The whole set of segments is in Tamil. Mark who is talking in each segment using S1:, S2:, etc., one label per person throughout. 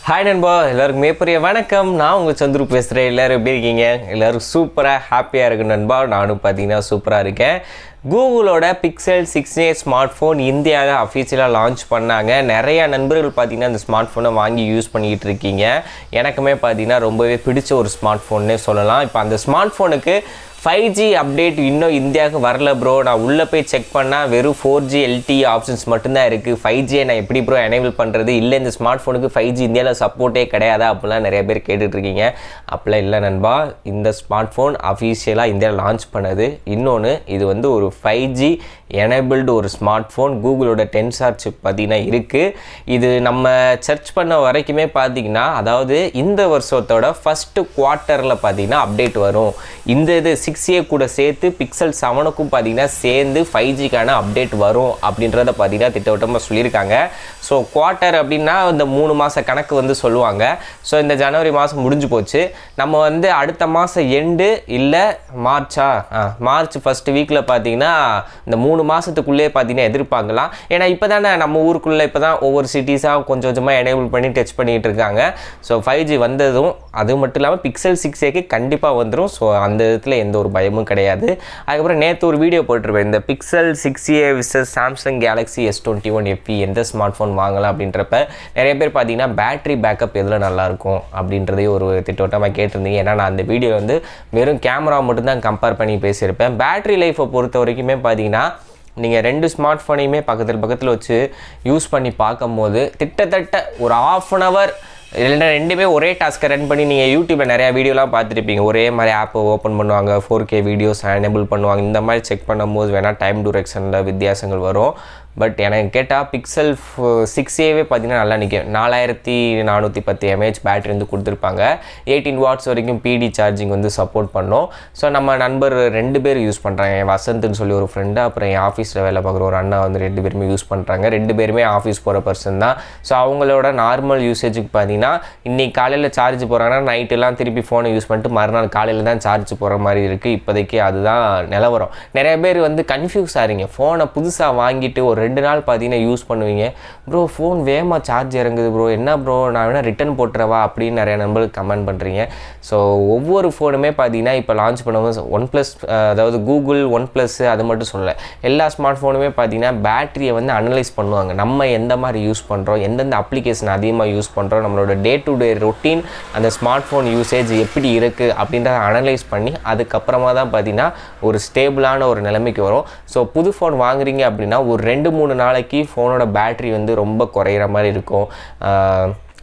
S1: ஹாய் நண்பா, எல்லாருக்குமே பெரிய வணக்கம். நான் உங்கள் சந்துரு பேசுகிறேன். எல்லோரும் எப்படி இருக்கீங்க? எல்லோரும் சூப்பராக ஹாப்பியாக இருக்கு நண்பா. நானும் பார்த்தீங்கன்னா சூப்பராக இருக்கேன். கூகுளோட பிக்சல் 6a ஸ்மார்ட் ஃபோன் இந்தியாவில் அஃபீஷியலாக லான்ச் பண்ணாங்க. நிறையா நண்பர்கள் பார்த்தீங்கன்னா இந்த ஸ்மார்ட் ஃபோனை வாங்கி யூஸ் பண்ணிக்கிட்டு இருக்கீங்க. எனக்குமே பார்த்தீங்கன்னா ரொம்பவே பிடிச்ச ஒரு ஸ்மார்ட் ஃபோன்னே சொல்லலாம். இப்போ அந்த ஸ்மார்ட் ஃபோனுக்கு 5G அப்டேட் இன்னும் இந்தியாவுக்கு வரல ப்ரோ. நான் உள்ளே போய் செக் பண்ணால் வெறும் 4G LTE ஆப்ஷன்ஸ் மட்டும்தான் இருக்குது. 5G நான் எப்படி ப்ரோ எனேபிள் பண்ணுறது? இல்லை இந்த ஸ்மார்ட் ஃபோனுக்கு 5G இந்தியாவில் சப்போர்ட்டே கிடையாதா அப்படிலாம் நிறைய பேர் கேட்டுட்ருக்கீங்க. அப்படிலாம் இல்லை நண்பா. இந்த ஸ்மார்ட் ஃபோன் அஃபீஷியலாக இந்தியாவில் லான்ச் பண்ணது. இன்னொன்று, இது வந்து ஒரு 5G எனேபிள்டு ஒரு ஸ்மார்ட் ஃபோன். கூகுளோட டென்சார் சிப் பார்த்திங்கன்னா இருக்குது. இது நம்ம சர்ச் பண்ண வரைக்குமே பார்த்திங்கன்னா, அதாவது இந்த வருஷத்தோட ஃபஸ்ட்டு குவார்ட்டரில் பார்த்திங்கன்னா அப்டேட் வரும். இந்த இது 6a கூட சேர்த்து பிக்சல் 7க்கும் பார்த்திங்கன்னா சேர்ந்து 5Gக்கான அப்டேட் வரும் அப்படின்றத பார்த்திங்கன்னா திட்டவட்டமாக சொல்லியிருக்காங்க. ஸோ குவார்ட்டர் அப்படின்னா இந்த 3 மாத கணக்கு வந்து சொல்லுவாங்க. ஸோ இந்த ஜனவரி மாதம் முடிஞ்சு போச்சு. நம்ம வந்து அடுத்த மாதம் எண்டு இல்லை மார்ச் ஃபஸ்ட்டு வீக்கில் பார்த்திங்கன்னா இந்த 3 மாதத்துக்குள்ளே பார்த்தீங்கன்னா எதிர்பார்க்கலாம். ஏன்னா இப்போ தானே நம்ம ஊருக்குள்ளே இப்போ தான் ஒவ்வொரு சிட்டிஸாக கொஞ்சம் கொஞ்சமாக எனேபிள் பண்ணி டச் பண்ணிகிட்டு இருக்காங்க. ஸோ 5G வந்ததும் அது மட்டும் இல்லாமல் பிக்சல் 6a கண்டிப்பாக வந்துடும். ஸோ அந்த விதத்தில் எந்த ஒரு பயமும் கிடையாது. அதுக்கப்புறம் நேற்று ஒரு வீடியோ போட்டிருப்பேன், இந்த pixel 6a versus Samsung Galaxy S21 FE எந்த ஸ்மார்ட் ஃபோன் வாங்கலாம் அப்படின்றப்ப நிறைய பேர் பார்த்தீங்கன்னா பேட்டரி பேக்கப் எதில் நல்லாயிருக்கும் அப்படின்றதே ஒரு திட்டவட்டமாக கேட்டிருந்தீங்க. ஏன்னா நான் அந்த வீடியோ வந்து வெறும் கேமரா மட்டும்தான் கம்பேர் பண்ணி பேசியிருப்பேன். பேட்டரி லைஃப்பை பொறுத்த வரைக்குமே பார்த்தீங்கன்னா நீங்கள் 2 ஸ்மார்ட் ஃபோனையுமே பக்கத்தில் வச்சு யூஸ் பண்ணி பார்க்கும்போது கிட்டத்தட்ட ஒரு 1/2 hour ரெண்டுமே ஒரே டாஸ்க்கை ரன் பண்ணி நீங்கள் யூடியூப்பில் நிறையா வீடியோலாம் பார்த்துருப்பீங்க. ஒரே மாதிரி ஆப்பை ஓப்பன் பண்ணுவாங்க, 4K வீடியோஸ் எனேபிள் பண்ணுவாங்க. இந்த மாதிரி செக் பண்ணும்போது வேணால் டைம் டூரேக்ஷனில் வித்தியாசங்கள் வரும். பட் எனக்கு கேட்டால் பிக்சல் 6aவே பார்த்தீங்கன்னா நல்லா நிற்கும். 4410 mAh பேட்டரி வந்து கொடுத்துருப்பாங்க. 18 watts வரைக்கும் PD சார்ஜிங் வந்து சப்போர்ட் பண்ணோம். ஸோ நம்ம நண்பர் 2 பேர் யூஸ் பண்ணுறாங்க. என் வசந்த்னு சொல்லி ஒரு ஃப்ரெண்டு, அப்புறம் என் ஆஃபீஸில் வேலை பார்க்குற ஒரு அண்ணா வந்து 2 பேருமே யூஸ் பண்ணுறாங்க. 2 பேருமே ஆஃபீஸ் போகிற பர்சன் தான். ஸோ அவங்களோட நார்மல் யூசேஜுக்கு பார்த்தீங்கன்னா இன்றைக்கி காலையில் சார்ஜ் போகிறாங்கன்னா நைட்டெல்லாம் திருப்பி ஃபோனை யூஸ் பண்ணிட்டு மறுநாள் காலையில் தான் சார்ஜ் போகிற மாதிரி இருக்குது. இப்போதைக்கு அதுதான் நிலவரம். நிறைய பேர் வந்து கன்ஃபியூஸ் ஆகிறீங்க. ஃபோனை புதுசாக வாங்கிட்டு ஒரு 2 நாள் பார்த்தீங்கன்னா யூஸ் பண்ணுவீங்க. ப்ரோ ஃபோன் வேகமாக சார்ஜ் இறங்குது ப்ரோ, என்ன ப்ரோ நான் வேணால் ரிட்டன் போட்டுறவா அப்படின்னு நிறைய நண்பர்கள் கமெண்ட் பண்ணுறீங்க. ஸோ ஒவ்வொரு ஃபோனுமே பார்த்தீங்கன்னா இப்போ லான்ச் பண்ணும்போது OnePlus, அதாவது கூகுள் OnePlus அது மட்டும் சொல்லலை, எல்லா ஸ்மார்ட் ஃபோனுமே பார்த்தீங்கன்னா பேட்டரியை வந்து அனலைஸ் பண்ணுவாங்க. நம்ம எந்த மாதிரி யூஸ் பண்ணுறோம், எந்தெந்த அப்ளிகேஷன் அதிகமாக யூஸ் பண்ணுறோம், நம்மளோட டே டு டே ரொட்டீன், அந்த ஸ்மார்ட் ஃபோன் யூசேஜ் எப்படி இருக்குது அப்படின்றத அனலைஸ் பண்ணி அதுக்கப்புறமா தான் பார்த்தீங்கன்னா ஒரு ஸ்டேபிளான ஒரு நிலைமைக்கு வரும். ஸோ புது ஃபோன் வாங்குறீங்க அப்படின்னா ஒரு 2-3 நாளைக்கு ஃபோனோட பேட்டரி வந்து ரொம்ப குறையிற மாதிரி இருக்கும்.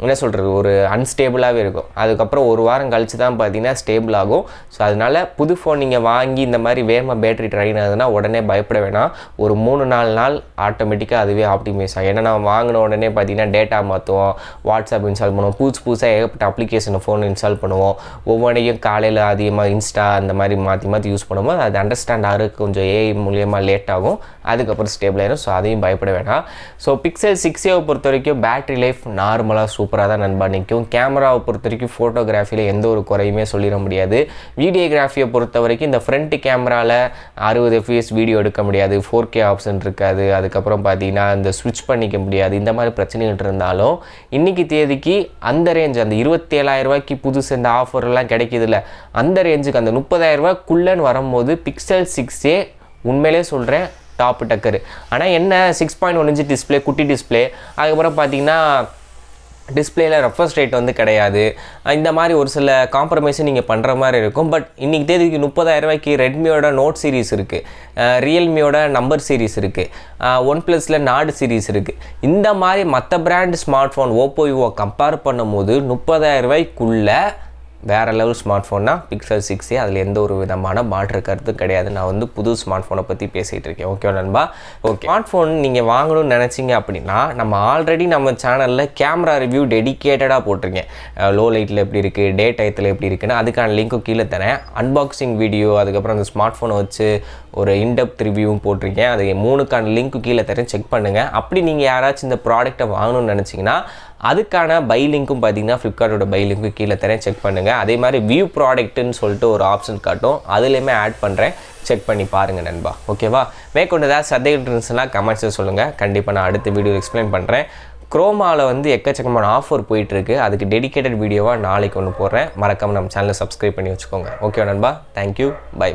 S1: என்ன சொல்கிறது, ஒரு அன்ஸ்டேபிளாகவே இருக்கும். அதுக்கப்புறம் ஒரு வாரம் கழித்து தான் பார்த்தீங்கன்னா ஸ்டேபிள் ஆகும். ஸோ அதனால் புது ஃபோன் நீங்கள் வாங்கி இந்த மாதிரி வேகமாக பேட்டரி ட்ரைன் ஆகுதுன்னா உடனே பயப்பட வேணாம். ஒரு 3-4 நாள் ஆட்டோமேட்டிக்காக அதுவே ஆப்டிமைஸ் ஆகும். ஏன்னா நான் வாங்கின உடனே பார்த்தீங்கன்னா டேட்டா மாற்றுவோம், வாட்ஸ்அப் இன்ஸ்டால் பண்ணுவோம், புதுசாக ஏகப்பட்ட அப்ளிகேஷனை ஃபோன் இன்ஸ்டால் பண்ணுவோம். ஒவ்வொன்றையும் காலையில் அதிகமாக இன்ஸ்டா அந்த மாதிரி மாற்றி யூஸ் பண்ணும்போது அது அண்டர்ஸ்டாண்ட் ஆகிறதுக்கு கொஞ்சம் AI மூலியமாக லேட் ஆகும். அதுக்கப்புறம் ஸ்டேபிள் ஆயிடும். ஸோ அதையும் பயப்பட வேணாம். ஸோ பிக்சல் 6aவை பொறுத்த வரைக்கும் பேட்டரி லைஃப் நார்மலாக சூப்பராக தான் நண்பா நிற்கும். கேமராவை பொறுத்த வரைக்கும் ஃபோட்டோகிராஃபியில் எந்த ஒரு குறையுமே சொல்லிட முடியாது. வீடியோகிராஃபியை பொறுத்த வரைக்கும் இந்த ஃப்ரண்ட் கேமராவில் 60 fps வீடியோ எடுக்க முடியாது, 4K ஆப்ஷன் இருக்காது. அதுக்கப்புறம் பார்த்தீங்கன்னா இந்த ஸ்விட்ச் பண்ணிக்க முடியாது. இந்த மாதிரி பிரச்சனைகள் இருந்தாலும் இன்றைக்கி தேதிக்கு அந்த ரேஞ்ச், அந்த 27,000 ரூபாய்க்கு புதுசு இந்த ஆஃபர்லாம் கிடைக்கிதுல்ல, அந்த ரேஞ்சுக்கு அந்த 30,000 ரூபாய்க்குள்ளேன்னு வரும்போது பிக்சல் 6a உண்மையிலே சொல்கிறேன் டாப் டக்கர். ஆனால் என்ன 6.1 inch டிஸ்பிளே, குட்டி டிஸ்பிளே. அதுக்கப்புறம் பார்த்தீங்கன்னா டிஸ்பிளேயில் ரெஃப்ரெஷ் ரேட் வந்து கிடையாது. இந்த மாதிரி ஒரு சில காம்ப்ரமைஸும் நீங்கள் பண்ணுற மாதிரி இருக்கும். பட் இன்றைக்கி தேதிக்கு 30,000 ரூபாய்க்கு ரெட்மியோட நோட் சீரிஸ் இருக்குது, ரியல்மியோட நம்பர் சீரிஸ் இருக்குது, OnePlusல நாடு சீரிஸ் இருக்குது. இந்த மாதிரி மற்ற brand smart phone Oppo Vivo compare பண்ணும்போது 30,000 ரூபாய்க்குள்ளே வேறு லெவல் ஸ்மார்ட் ஃபோன்னா பிக்சல் 6a. அதில் எந்த ஒரு விதமான மாற்று கருத்து கிடையாது. நான் வந்து புது ஸ்மார்ட் ஃபோனை பற்றி பேசிகிட்டு இருக்கேன். ஓகே நண்பா. ஓகே, ஸ்மார்ட் ஃபோன் நீங்கள் வாங்கணும்னு நினச்சிங்க அப்படின்னா நம்ம ஆல்ரெடி நம்ம சேனலில் கேமரா ரிவ்யூ டெடிக்கேட்டடாக போட்டிருக்கேன். லோ லைட்டில் எப்படி இருக்குது, டே டயத்தில் எப்படி இருக்குன்னு அதுக்கான லிங்க்கும் கீழே தரேன். அன்பாக்சிங் வீடியோ, அதுக்கப்புறம் அந்த ஸ்மார்ட் ஃபோனை வச்சு ஒரு இன்டெப்த் ரிவ்யூவும் போட்டிருக்கேன். அது 3க்கான லிங்க்கு கீழே தரேன், செக் பண்ணுங்கள். அப்படி நீங்கள் யாராச்சும் இந்த ப்ராடக்ட்டை வாங்கணும்னு நினச்சிங்கன்னா அதுக்கான பை லிங்க்கும் பார்த்தீங்கன்னா ஃப்ளிப்கார்ட்டோட பை லிங்க்கு கீழே தரேன், செக் பண்ணுங்கள். அதே மாதிரி வியூ ப்ராடக்ட்டுன்னு சொல்லிட்டு ஒரு ஆப்ஷன் காட்டும், அதுலேயுமே ஆட் பண்ணுறேன், செக் பண்ணி பாருங்கள் நண்பா. ஓகேவா? மேற்கொண்டு ஏதாவது சந்தேகம் இருந்துச்சுன்னா கமெண்ட்ஸில் சொல்லுங்கள். கண்டிப்பாக நான் அடுத்த வீடியோ எக்ஸ்பிளைன் பண்ணுறேன். குரோமாவில் வந்து எக்கச்சக்கமான ஆஃபர் போயிட்டுருக்கு. அதுக்கு டெடிகேட்டட் வீடியோவாக நாளைக்கு ஒன்று போடுறேன். மறக்காமல் நம்ம சேனலை சப்ஸ்கிரைப் பண்ணி வச்சுக்கோங்க. ஓகே நண்பா, தேங்க்யூ, பை.